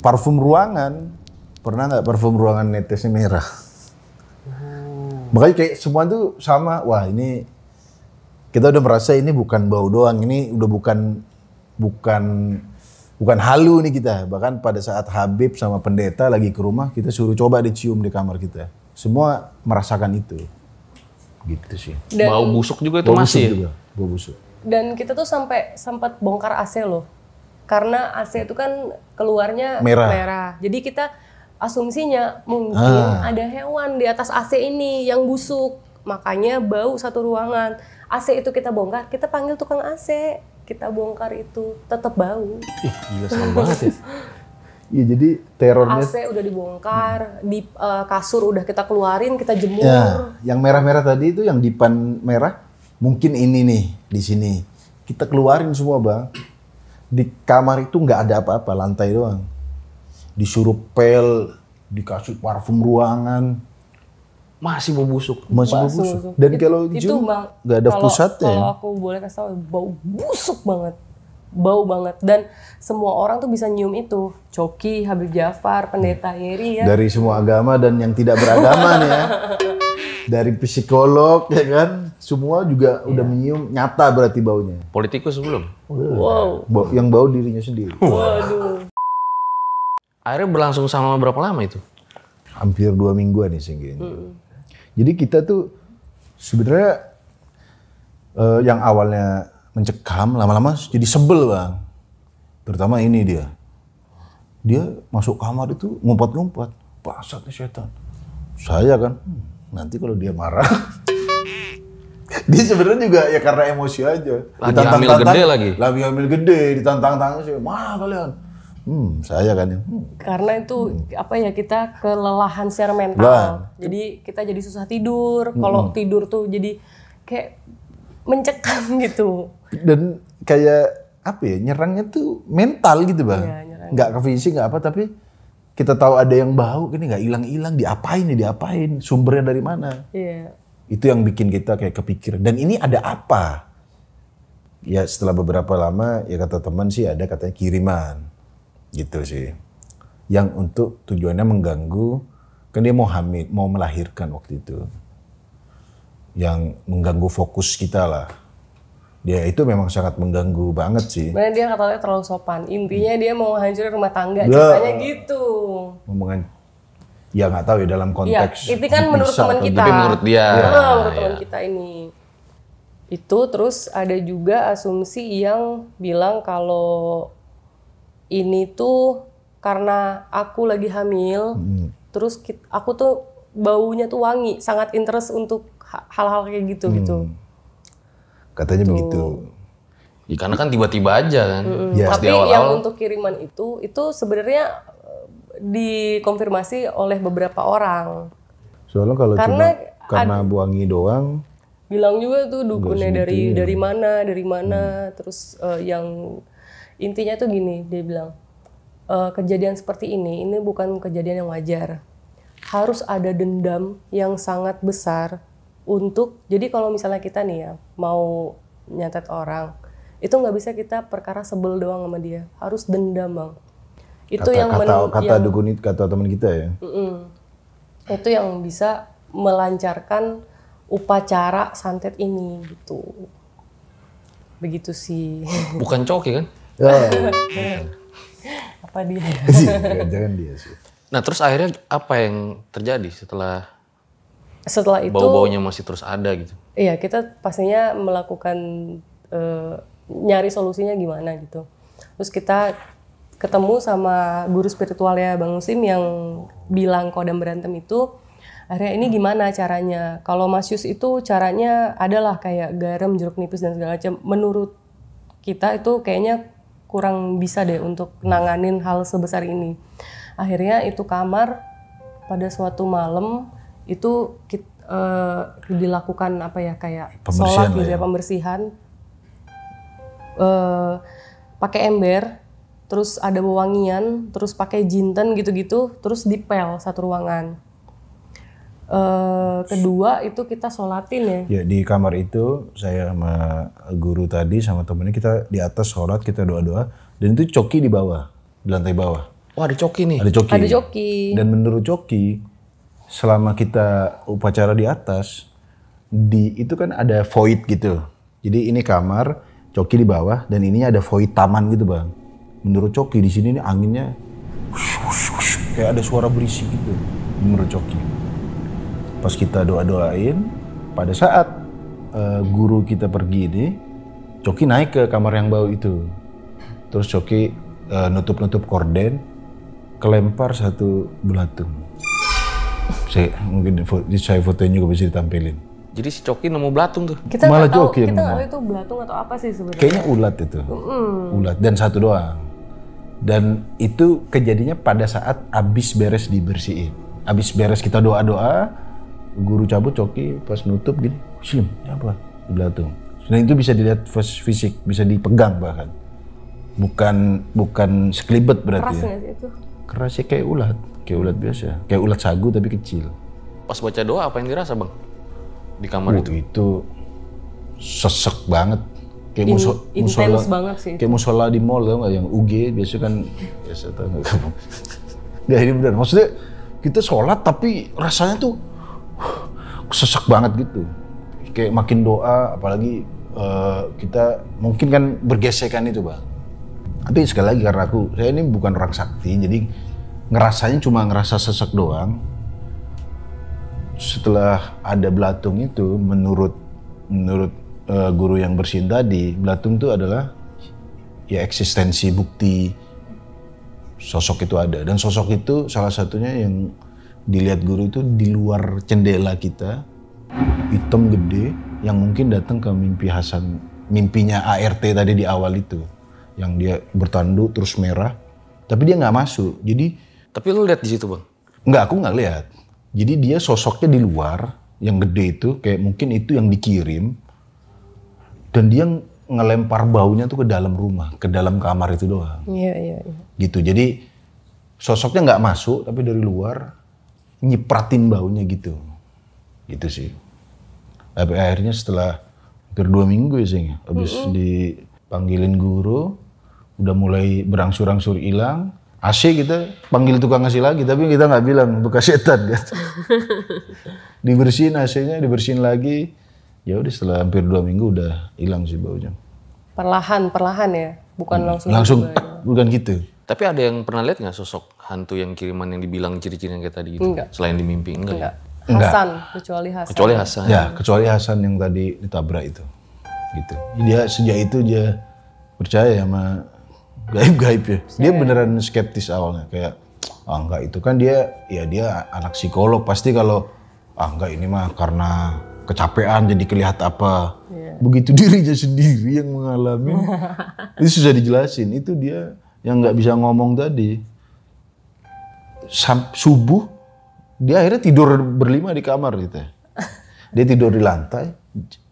parfum ruangan, pernah nggak parfum ruangan netesnya merah? Makanya kayak semua tuh sama. Wah ini kita udah merasa ini bukan bau doang, ini udah bukan halu nih kita. Bahkan pada saat Habib sama pendeta lagi ke rumah, kita suruh coba dicium di kamar kita. semua merasakan itu. Gitu sih. Dan, Bau busuk juga itu Bau busuk masih ya? juga, bau busuk. dan kita tuh sampai sempat bongkar AC loh. Karena AC itu kan keluarnya Merah. merah. Jadi kita asumsinya mungkin ada hewan di atas AC ini yang busuk. Makanya bau satu ruangan. AC itu kita bongkar, kita panggil tukang AC. Kita bongkar itu, tetap bau. Ih, gila serem banget ya. Iya, jadi terornya AC udah dibongkar, di kasur udah kita keluarin, kita jemur. ya, yang merah-merah tadi itu yang dipan merah, mungkin ini nih di sini. Kita keluarin semua, Bang. Di kamar itu nggak ada apa-apa, lantai doang. Disuruh pel, dikasih parfum ruangan, Masih bau busuk. masih bau busuk. Dan kalau itu hijau Bang, nggak ada kalau- pusatnya. Kalau aku boleh kasih tahu, bau busuk banget. Bau banget. Dan semua orang tuh bisa nyium itu. Coki, Habib Jafar, Pendeta Yeri ya. Dari semua agama dan yang tidak beragama nih ya. Dari psikolog ya kan, semua juga udah menyium, nyata berarti baunya. Politikus belum? Wow. Yang bau dirinya sendiri. Waduh. Akhirnya berlangsung selama berapa lama itu? Hampir 2 mingguan nih sehingga. Jadi kita tuh sebenarnya yang awalnya mencekam, lama-lama jadi sebel, Bang. Terutama ini dia. Dia masuk kamar itu ngumpat-ngumpat. Bangsat nih setan. Saya kan, nanti kalau dia marah. Dia sebenarnya juga ya karena emosi aja. Lagi hamil gede lagi. Lagi hamil gede, ditantang-tantang sih. Mana kalian? Saya kan yang. Karena itu apa ya, kita kelelahan secara mental. Lah. Jadi kita jadi susah tidur. Kalau tidur tuh jadi kayak mencekam gitu. Dan kayak apa ya, nyerangnya tuh mental gitu, Bang. Iya, nyerang. Nggak ke fisik, nggak apa, tapi kita tahu ada yang bau, ini nggak hilang-hilang, diapain ya, diapain, sumbernya dari mana. Iya. Itu yang bikin kita kayak kepikir, dan ini ada apa? Ya setelah beberapa lama, ya kata teman sih ada katanya kiriman. Gitu sih. Yang untuk tujuannya mengganggu, kan dia mau hamil, mau melahirkan waktu itu. Yang mengganggu fokus kita lah. Dia itu memang sangat mengganggu banget sih. Sebenarnya dia katanya terlalu sopan. Intinya dia mau hancurin rumah tangga. Ya. Ceritanya gitu. Ngomongan, ya nggak tahu ya dalam Iya, konteks. itu kan menurut bisa teman atau kita. Tapi menurut dia. Menurut Ya. teman kita ini. Itu terus ada juga asumsi yang bilang kalau ini tuh karena aku lagi hamil, terus aku tuh baunya tuh wangi, sangat interest untuk hal-hal kayak gitu gitu. Katanya begitu. Ya, karena kan tiba-tiba aja kan. Ya. Pas di Tapi yang awal-awal. untuk kiriman itu sebenarnya dikonfirmasi oleh beberapa orang. Soalnya kalau Karena cuma karena wangi doang, Bilang juga tuh dukunnya segitunya. dari mana, terus yang intinya tuh gini, dia bilang kejadian seperti ini bukan kejadian yang wajar. Harus ada dendam yang sangat besar untuk, jadi kalau misalnya kita nih ya mau nyatet orang, itu nggak bisa kita perkara sebel doang sama dia, harus dendam, Bang. Itu kata dukun itu, kata teman kita ya. itu yang bisa melancarkan upacara santet ini gitu. Begitu sih. Bukan coki kan? Ya, Apa dia? jangan dia sih. Nah terus akhirnya apa yang terjadi setelah Setelah itu bau-baunya masih terus ada gitu? iya, kita pastinya melakukan nyari solusinya gimana gitu. Terus kita ketemu sama guru spiritualnya Bang Muslim yang bilang kodam berantem itu, akhirnya ini gimana caranya? Kalau Mas Yus itu caranya adalah kayak garam, jeruk nipis dan segala macam. Menurut kita itu kayaknya kurang bisa deh untuk nanganin hal sebesar ini. Akhirnya itu kamar pada suatu malam itu dilakukan apa ya, kayak Pembersihan sholat lah gitu ya. ya, pembersihan. Pakai ember, terus ada wewangian, terus pakai jinten gitu-gitu, terus dipel satu ruangan. Kedua itu kita sholatin ya. Ya di kamar itu saya sama guru tadi sama temennya kita di atas sholat, kita doa-doa, dan itu coki di bawah, di lantai bawah. Wah ada coki nih. Ada coki. Ada joki. Dan menurut coki, selama kita upacara di atas, itu kan ada void gitu. Jadi ini kamar, coki di bawah, dan ininya ada void taman gitu, Bang. Menurut coki di sini nih anginnya kayak ada suara berisik gitu. Menurut coki. Pas kita doa-doain, pada saat guru kita pergi nih, Coki naik ke kamar yang bau itu. Terus Coki nutup-nutup korden, kelempar satu belatung. Mungkin saya fotonya juga bisa ditampilin. Jadi si Coki nemu belatung tuh. Kita Malah nggak tahu, Coki yang kita nggak nemu. tahu itu belatung atau apa sih sebenarnya. Kayaknya ulat itu. Ulat dan satu doang. Dan itu kejadiannya pada saat abis beres dibersihin. Abis beres kita doa-doa, guru cabut Coki pas nutup gini, Slim, ini apa? Belatung. Dan itu bisa dilihat fisik, bisa dipegang bahkan. Bukan sekelibet berarti. Keras Ya. nggak sih itu? Kerasnya kayak ulat biasa. Kayak ulat sagu tapi kecil. Pas baca doa apa yang dirasa bang? Di kamar itu? Itu sesek banget. Kayak Intens banget sih. Kayak musola di mall tau nggak, yang UG biasa kan biasa tau nggak kamu? Nggak, ini benar. Maksudnya kita sholat tapi rasanya tuh sesek banget gitu. Kayak makin doa, apalagi kita mungkin kan bergesekan itu bang. Tapi sekali lagi karena saya ini bukan orang sakti, jadi ngerasanya cuma ngerasa sesek doang. Setelah ada belatung itu, menurut guru yang bersihin tadi, belatung itu adalah ya eksistensi bukti sosok itu ada. Dan sosok itu salah satunya yang dilihat guru itu di luar jendela kita, hitam gede, yang mungkin datang ke mimpinya ART tadi di awal itu, yang dia bertanduk terus merah, tapi dia nggak masuk. Jadi, tapi lu lihat di situ bang? nggak, aku nggak lihat. Jadi dia sosoknya di luar, yang gede itu, kayak mungkin itu yang dikirim. Dan dia ngelempar baunya tuh ke dalam rumah, ke dalam kamar itu doang. Iya. Gitu, jadi sosoknya nggak masuk, tapi dari luar nyipratin baunya gitu. Gitu sih. Tapi akhirnya setelah hampir 2 minggu ya sih, habis dipanggilin guru, udah mulai berangsur-angsur hilang. AC kita panggil tukang AC lagi, tapi kita nggak bilang bekas setan gitu. Dibersihin AC-nya, dibersihin lagi. Ya udah setelah hampir 2 minggu udah hilang sih baunya. Perlahan ya, bukan Langsung bukan gitu. Tapi ada yang pernah lihat nggak sosok hantu yang kiriman yang dibilang ciri-ciri yang kayak tadi gitu? Enggak. Selain di mimpi, enggak. Enggak. Hasan, kecuali Hasan. Kecuali Hasan. Ya, kecuali Hasan yang tadi ditabrak itu. Gitu. Dia sejak itu dia percaya sama gaib-gaib ya. Dia beneran skeptis awalnya, kayak enggak, itu kan dia anak psikolog, pasti kalau enggak, ini mah karena kecapean jadi kelihatan apa. Begitu dirinya sendiri yang mengalami. Itu susah dijelasin. Itu dia yang nggak bisa ngomong tadi. Subuh dia akhirnya tidur berlima di kamar gitu. Dia tidur di lantai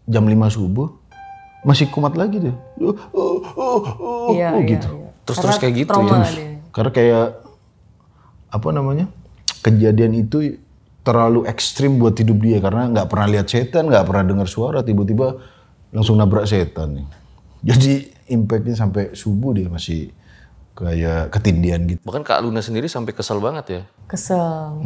jam 5 subuh masih kumat lagi dia. Gitu. Terus kayak gitu trauma ya. dia. Karena kayak apa namanya, kejadian itu terlalu ekstrim buat hidup dia, karena nggak pernah lihat setan, nggak pernah dengar suara, tiba-tiba langsung nabrak setan nih. Jadi impactnya sampai subuh dia masih kayak ketindian gitu. Bahkan Kak Luna sendiri sampai kesel banget ya. Kesel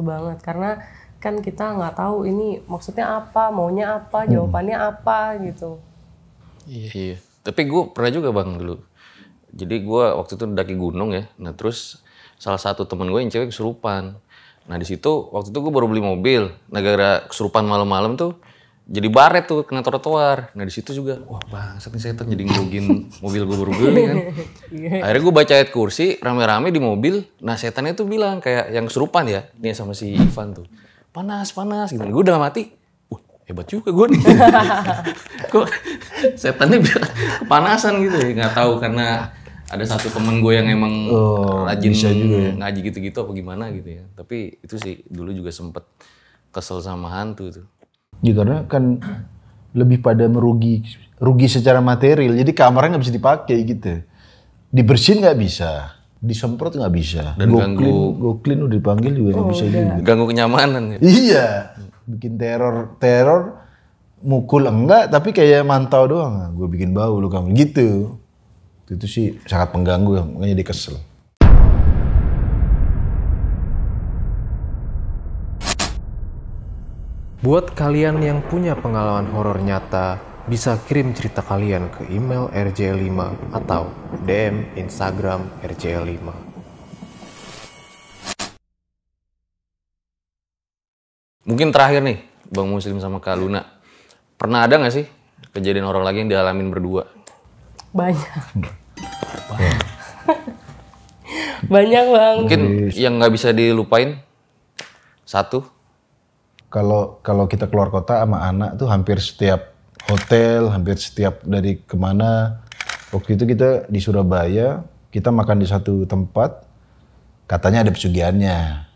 banget karena kan kita nggak tahu ini maksudnya apa, maunya apa, jawabannya apa gitu. Iya. Tapi gue pernah juga bang dulu. Jadi gue waktu itu mendaki gunung ya. Nah terus salah satu temen gue yang cewek kesurupan. Nah di situ waktu itu gue baru beli mobil. Nah gara-gara kesurupan malam-malam tuh jadi baret tuh kena trotoar. Nah di situ juga, wah bangsat nih setan jadi ngerugin mobil gue baru beli kan. Akhirnya gue baca ayat kursi rame-rame di mobil. Nah setannya tuh bilang kayak yang kesurupan ya, nih sama si Ivan tuh, panas gitu. Gue udah mati. Hebat juga gue nih. Kok setannya bilang kepanasan gitu ya, nggak tahu karena ada satu temen gue yang emang rajin juga ngaji gitu-gitu apa gimana gitu ya. Tapi itu sih dulu juga sempet kesel sama hantu tuh. Ya karena kan lebih pada rugi secara material, jadi kamarnya nggak bisa dipakai gitu. Dibersihin nggak bisa, disemprot nggak bisa. Dan go clean udah dipanggil juga nggak bisa juga. Ganggu kenyamanan ya. Iya, bikin teror, mukul enggak, tapi kayak mantau doang. Gue bikin bau lu kamu gitu. Itu sih sangat mengganggu, makanya dia kesel. Buat kalian yang punya pengalaman horor nyata, bisa kirim cerita kalian ke email rjl5 atau DM Instagram rjl5. Mungkin terakhir nih, Bang Muslim sama Kak Luna. Pernah ada nggak sih kejadian horor lagi yang dialamin berdua? Banyak. Banyak Bang. Mungkin yang nggak bisa dilupain satu. Kalau kita keluar kota sama anak tuh hampir setiap hotel, hampir setiap dari kemana. Waktu itu kita di Surabaya, kita makan di satu tempat, katanya ada pesugihannya.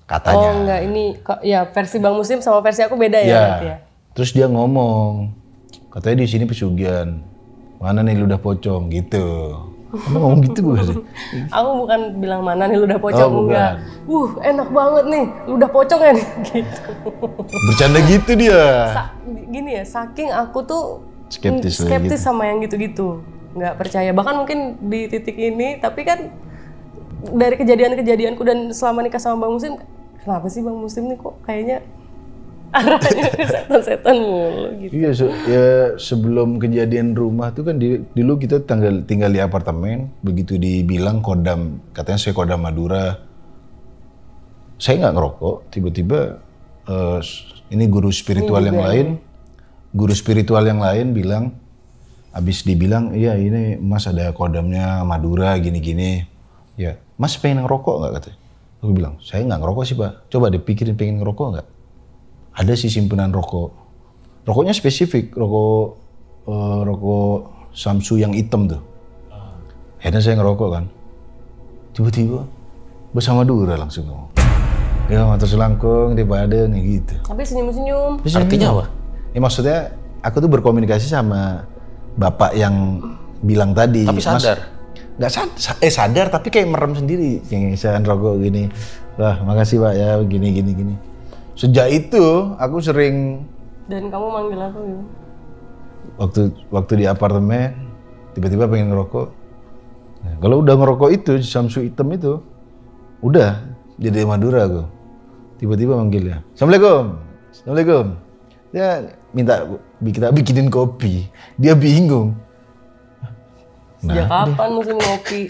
Katanya. Oh enggak, ini ya versi Bang Muslim sama versi aku beda ya. Berarti ya. Terus dia ngomong, katanya di sini pesugihan. Mana nih ludah pocong gitu. Kamu ngomong gitu bukan sih? Aku bukan bilang mana nih ludah pocong, Oh, enggak. Enak banget nih, ludah pocong ya nih gitu. Bercanda gitu dia. Gini ya, saking aku tuh Skeptis sama yang gitu-gitu. Nggak percaya. Bahkan mungkin di titik ini, tapi kan dari kejadian-kejadianku dan selama nikah sama Bang Muslim, kenapa sih Bang Muslim nih kok kayaknya arahnya ke setan-setan mulu gitu. Iya, ya sebelum kejadian rumah tuh kan dulu kita tinggal di apartemen, begitu dibilang kodam, katanya saya kodam Madura. Saya nggak ngerokok, tiba-tiba ini guru spiritual yang lain bilang, abis dibilang, iya ini Mas ada kodamnya Madura gini-gini. Ya, Mas pengen ngerokok nggak katanya? Aku bilang, saya nggak ngerokok sih Pak. Coba dipikirin pengen ngerokok nggak? Ada sih simpenan rokok. Rokoknya spesifik, rokok Samsu yang hitam tuh. Akhirnya saya ngerokok kan. Tiba-tiba bersama Madura langsung ngomong. Ya mata selangkung di badan gitu. Tapi senyum-senyum. Artinya apa? Ya maksudnya aku tuh berkomunikasi sama bapak yang bilang tadi. Tapi sadar? Nggak sadar tapi kayak merem sendiri. Kayak saya rokok gini. Wah makasih Pak ya gini. Sejak itu aku sering. Dan kamu manggil aku gitu? Waktu di apartemen tiba-tiba pengen ngerokok. Nah, kalau udah ngerokok itu Samsu hitam itu udah jadi Madura aku. Tiba-tiba manggilnya. Assalamualaikum. Dia minta kita bikinin kopi. Dia bingung. Sejak kapan Muslim ngopi?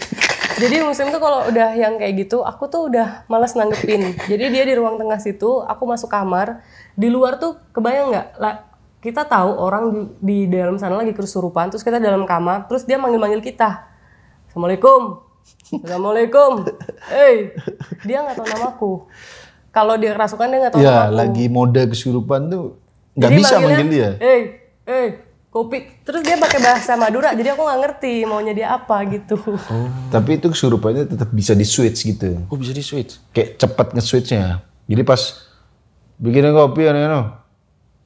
Jadi Muslim tuh kalau udah yang kayak gitu, aku tuh udah malas nanggepin. Jadi dia di ruang tengah situ, aku masuk kamar. Di luar tuh kebayang nggak? Kita tahu orang di dalam sana lagi kesurupan, terus kita dalam kamar, terus dia manggil-manggil kita. Assalamualaikum. Hey, dia nggak tahu namaku. Kalau dia kerasukan dia nggak tahu namaku. Ya lagi mode kesurupan tuh nggak bisa manggil dia. Hey, kopi. Terus dia pakai bahasa Madura, jadi aku nggak ngerti maunya dia apa gitu. Tapi itu kesurupannya tetap bisa di switch gitu. Oh bisa di switch? Kayak cepat nge-switchnya. Jadi pas bikinin kopi,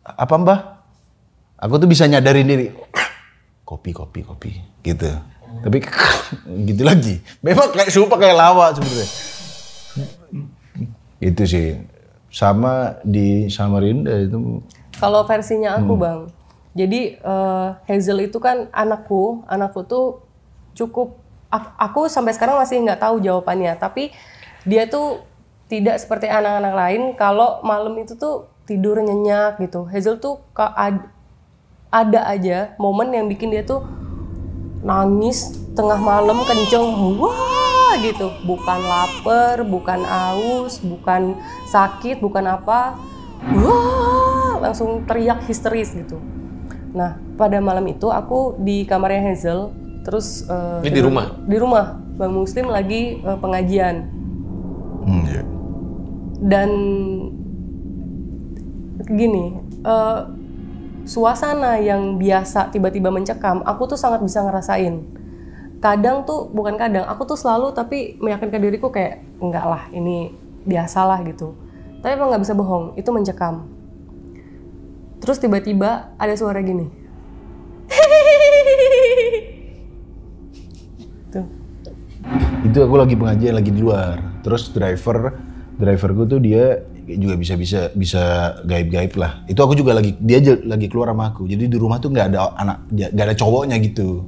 apa Mbah? Aku tuh bisa nyadarin diri. Kopi gitu. Tapi gitu lagi. Memang kayak serupa kayak lawak sebenarnya. Itu sih. Sama di Samarinda itu. Kalau versinya aku Bang. Jadi Hazel itu kan anakku tuh cukup, aku sampai sekarang masih nggak tahu jawabannya, tapi dia tuh tidak seperti anak-anak lain kalau malam itu tuh tidur nyenyak gitu. Hazel tuh ada aja momen yang bikin dia tuh nangis tengah malam kenceng, wah gitu. Bukan lapar, bukan aus, bukan sakit, bukan apa, wah langsung teriak histeris gitu. Nah, pada malam itu aku di kamarnya Hazel, terus di rumah? Di rumah, Bang Muslim lagi pengajian. Iya. Dan gini, suasana yang biasa tiba-tiba mencekam, aku tuh sangat bisa ngerasain. Aku tuh selalu tapi meyakinkan diriku kayak, enggak lah, ini biasalah gitu. Tapi emang nggak bisa bohong, itu mencekam. Terus tiba-tiba ada suara gini. Tuh. Itu aku lagi pengajian, lagi di luar. Terus driverku tuh dia juga bisa gaib-gaib lah. Itu aku juga dia lagi keluar sama aku. Jadi di rumah tuh nggak ada cowoknya gitu.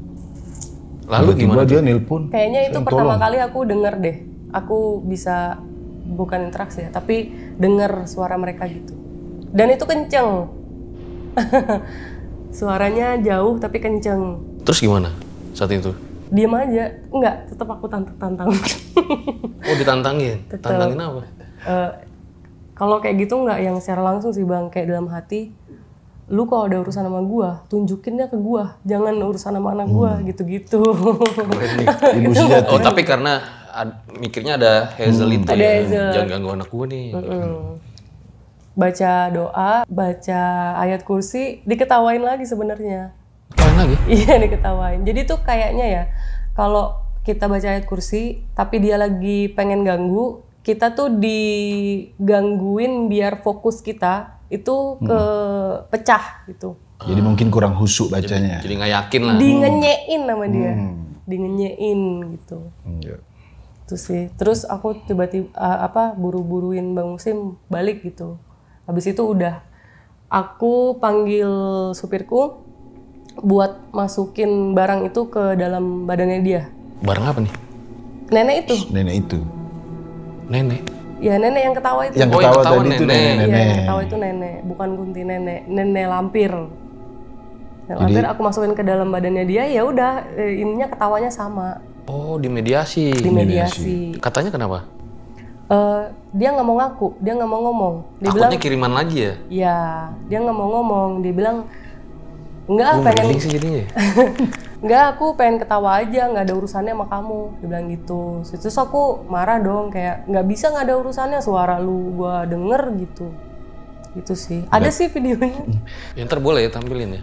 Lalu tiba-tiba gimana dia nelpon. Kayaknya itu pertama kali aku denger deh. Aku bisa, bukan interaksi ya, tapi denger suara mereka gitu. Dan itu kenceng. Suaranya jauh tapi kenceng. Terus gimana saat itu? Diam aja. Enggak, tetap aku tantang. Oh ditantangin? Tetep. Tantangin apa? Kalau kayak gitu nggak yang secara langsung sih Bang, kayak dalam hati, lu kalau ada urusan sama gua, tunjukinnya ke gua, jangan urusan sama anak gua, gitu-gitu. Ibu sejati. Oh tapi karena mikirnya ada Hazel itu Ada ya, Hazel. jangan ganggu anak gue nih. Baca doa, baca ayat kursi, diketawain lagi sebenarnya. Kalian lagi? Iya, diketawain. Jadi tuh kayaknya ya, kalau kita baca ayat kursi, tapi dia lagi pengen ganggu, kita tuh digangguin biar fokus kita itu ke pecah gitu. Jadi mungkin kurang khusyuk bacanya. Jadi nggak yakin lah. Dingenyein sama dia. Dingenyein gitu. Iya. Itu sih. Terus aku tiba-tiba buru-buruin Bang Musim balik gitu. Habis itu udah aku panggil supirku buat masukin barang itu ke dalam badannya dia. Barang apa nih? Nenek itu. Nenek itu. Nenek. Ya nenek yang ketawa itu. Yang Oh, yang ketawa ketawa tadi itu nenek. Iya, nenek. yang ketawa itu nenek, bukan kunti nenek, nenek lampir. Nenek lampir aku masukin ke dalam badannya dia, ya udah ininya ketawanya sama. Oh di mediasi. Di mediasi. Katanya kenapa? Dia nggak mau ngaku, dia nggak mau ngomong. Dia Takutnya bilang, kiriman lagi ya? ya, dia nggak mau ngomong. Dia bilang, enggak, pengen, Merinding sih jadinya. enggak, aku pengen ketawa aja, nggak ada urusannya sama kamu. Dia bilang gitu. Terus aku marah dong, kayak nggak bisa nggak ada urusannya, suara lu gua denger gitu. Gitu sih. Ada sih videonya. Ya, ntar boleh ya tampilin ya.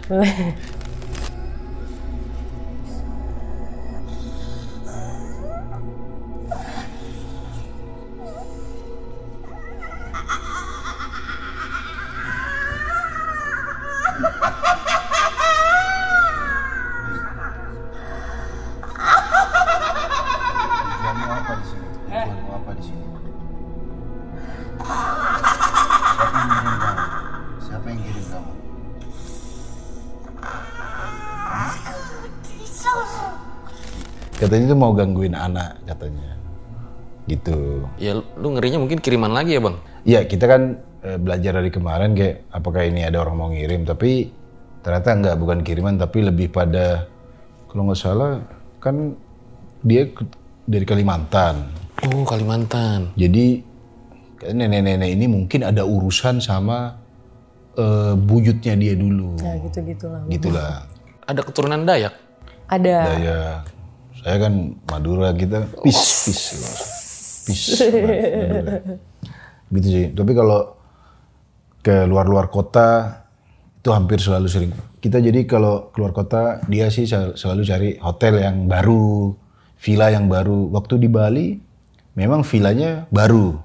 Tujuanmu apa di sini? Tujuanmu apa di sini? Siapa yang kirim kamu? Katanya itu mau gangguin anak katanya. Gitu. Ya lu ngerinya mungkin kiriman lagi ya bang? Iya, kita kan belajar dari kemarin kayak apakah ini ada orang mau ngirim, tapi ternyata enggak, bukan kiriman tapi lebih pada kalau nggak salah kan dia dari Kalimantan. Oh Kalimantan. Jadi nenek-nenek ini mungkin ada urusan sama buyutnya dia dulu. Ya gitu-gitulah. Gitulah. Ada keturunan Dayak? Ada. Ya, saya kan Madura, kita pis. Madura. Gitu sih. Tapi kalau ke luar-luar kota itu hampir selalu sering. Kita jadi kalau keluar kota dia sih selalu cari hotel yang baru, villa yang baru. Waktu di Bali memang villanya baru,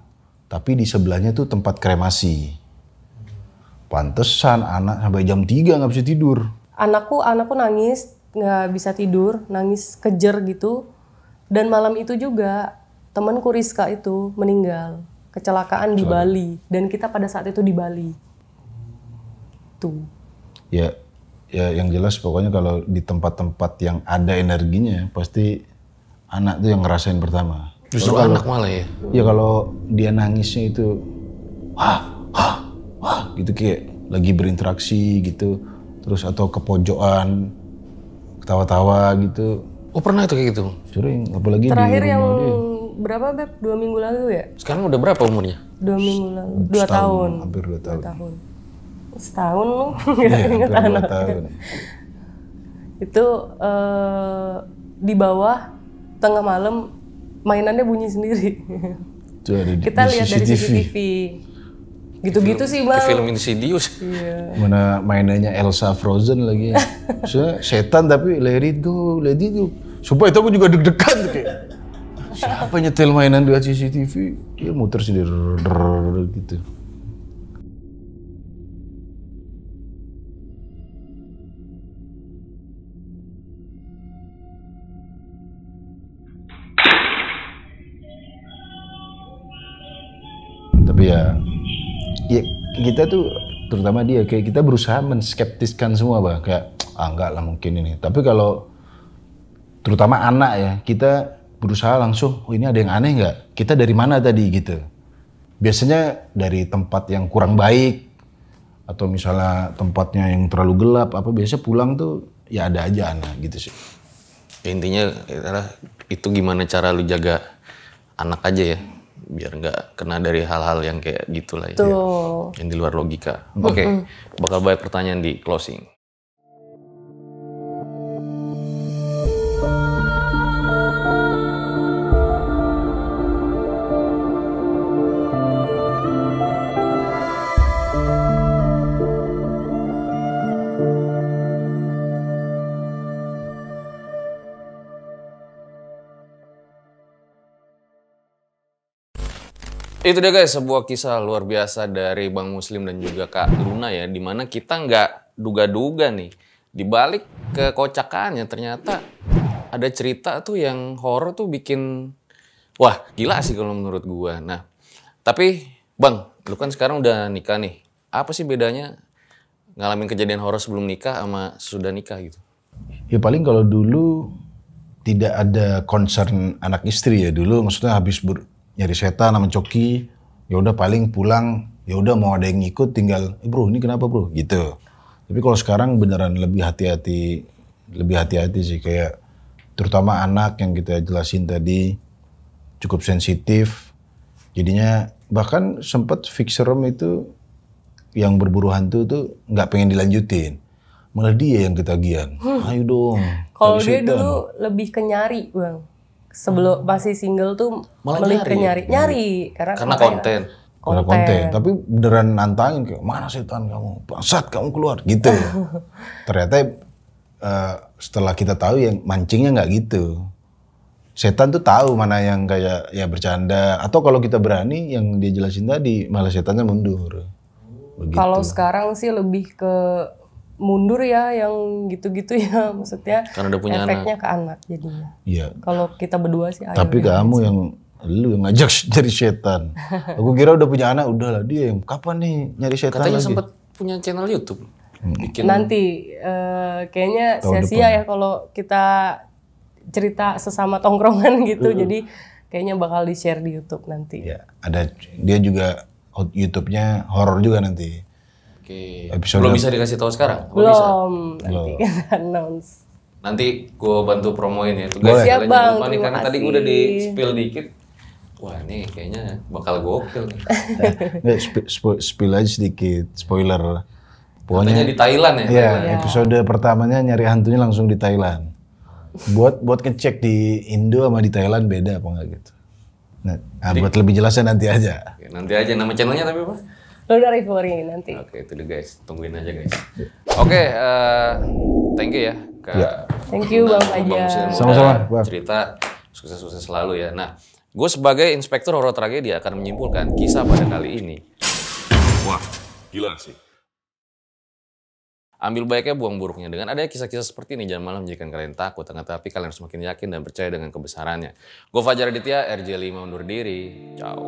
tapi di sebelahnya tuh tempat kremasi. Pantesan anak sampai jam 3 nggak bisa tidur. Anakku nangis, nggak bisa tidur, nangis kejer gitu. Dan malam itu juga temanku Rizka itu meninggal, kecelakaan di Bali. Dan kita pada saat itu di Bali. Tuh. Ya yang jelas pokoknya kalau di tempat-tempat yang ada energinya pasti anak tuh yang ngerasain pertama. Justru Kalau- anak malah ya? Ya kalau dia nangisnya itu wah gitu kayak lagi berinteraksi gitu, terus atau ke pojokan ketawa-tawa gitu, Oh pernah itu kayak gitu? sering, apalagi Terakhir di yang rumah dia. berapa Beb? 2 minggu lalu ya? Sekarang udah berapa umurnya? 2 minggu lalu. 2 tahun. Hampir 2 tahun. 2 tahun. Setahun lu Iya, nggak inget hampir 2 anak. tahun. Itu di bawah tengah malam mainannya bunyi sendiri. Itu ada di, Kita di lihat dari CCTV. Gitu-gitu sih bang. Film Insidious. Iya. Mana mainannya Elsa Frozen lagi. Maksudnya setan tapi let it go. Sumpah itu aku juga deg-degan tuh kayak. Siapa nyetel mainan di CCTV? Dia muter sendiri gitu. Tapi ya kita tuh terutama dia kayak kita berusaha menskeptiskan semua bah, kayak enggak lah mungkin ini. Tapi kalau terutama anak ya, kita berusaha langsung, oh ini ada yang aneh nggak? Kita dari mana tadi gitu. Biasanya dari tempat yang kurang baik atau misalnya tempatnya yang terlalu gelap apa, biasa pulang tuh ya ada aja anak gitu sih. Ya, intinya adalah itu gimana cara lu jaga anak aja ya. biar nggak kena dari hal-hal yang kayak gitulah ya. Tuh. Yang di luar logika. Oke, bakal banyak pertanyaan di closing. Itu dia guys, sebuah kisah luar biasa dari Bang Muslim dan juga Kak Luna ya, dimana kita nggak duga-duga nih, dibalik kekocakannya ternyata ada cerita tuh yang horor tuh bikin, wah gila sih kalau menurut gua. Nah, tapi Bang, lu kan sekarang udah nikah nih, apa sih bedanya ngalamin kejadian horor sebelum nikah sama sesudah nikah gitu? Ya paling kalau dulu tidak ada concern anak istri ya dulu, maksudnya habis nyari setan sama coki, ya udah paling pulang, ya udah mau ada yang ngikut tinggal, bro ini kenapa bro gitu. Tapi kalau sekarang beneran lebih hati-hati sih, kayak terutama anak yang kita jelasin tadi cukup sensitif, jadinya bahkan sempat fixer room itu yang berburu hantu tuh nggak pengen dilanjutin, malah dia yang ketagihan, ayo dong. Kalau dia dulu lebih ke nyari Bang. Sebelum masih single tuh Malah lebih ke nyari. nyari Karena konten. Karena konten, tapi beneran nantangin kayak mana setan kamu, bangsat kamu keluar gitu. Ternyata setelah kita tahu yang mancingnya nggak gitu. Setan tuh tahu mana yang kayak ya bercanda, atau kalau kita berani yang dia jelasin tadi malah setannya mundur. Begitu. Kalau sekarang sih lebih ke mundur ya, yang gitu-gitu ya, maksudnya Karena udah punya efeknya ke anak jadinya. Iya. Kalau kita berdua sih ayo Tapi ya. kamu lu yang ngajak jadi setan. Aku kira udah punya anak, udahlah dia yang kapan nih nyari setan Katanya lagi. sempat punya channel YouTube. Bikin Nanti kayaknya Tahun sia-sia ya kalau kita cerita sesama tongkrongan gitu. Jadi kayaknya bakal di-share di YouTube nanti. Ya, ada dia juga YouTube-nya horor juga nanti. Oke. Episode- Belum bisa dikasih tahu sekarang? Oh, bisa. Belum, nanti kita announce. Nanti gue bantu promoin ya. Tuh Boleh. Siap, kalian Bang, jangan lupa nih, terima karena tadi gue kasih. udah di spill dikit. Wah ini kayaknya bakal gokil nih. Nggak, spill aja sedikit, spoiler. Katanya Pokoknya di Thailand ya? ya, episode pertamanya nyari hantunya langsung di Thailand. Buat ngecek di Indo sama di Thailand beda apa enggak gitu. Nah, buat lebih jelasnya nanti aja. Oke, nanti aja nama channelnya tapi apa? Lunar Ivory nanti. Oke itu deh guys, tungguin aja guys. Oke, thank you ya Kak. Thank you Bang Bang Fajar. Muslim udah Sama-sama, Bang. cerita sukses-sukses selalu ya. Nah, gue sebagai inspektur horor tragedi akan menyimpulkan kisah pada kali ini. Wah, gila sih. Ambil baiknya, buang buruknya. Dengan adanya kisah-kisah seperti ini, jangan malah menjadikan kalian takut. Tapi kalian harus semakin yakin dan percaya dengan kebesarannya. Gue Fajar Aditya, RJ5 undur diri. Ciao.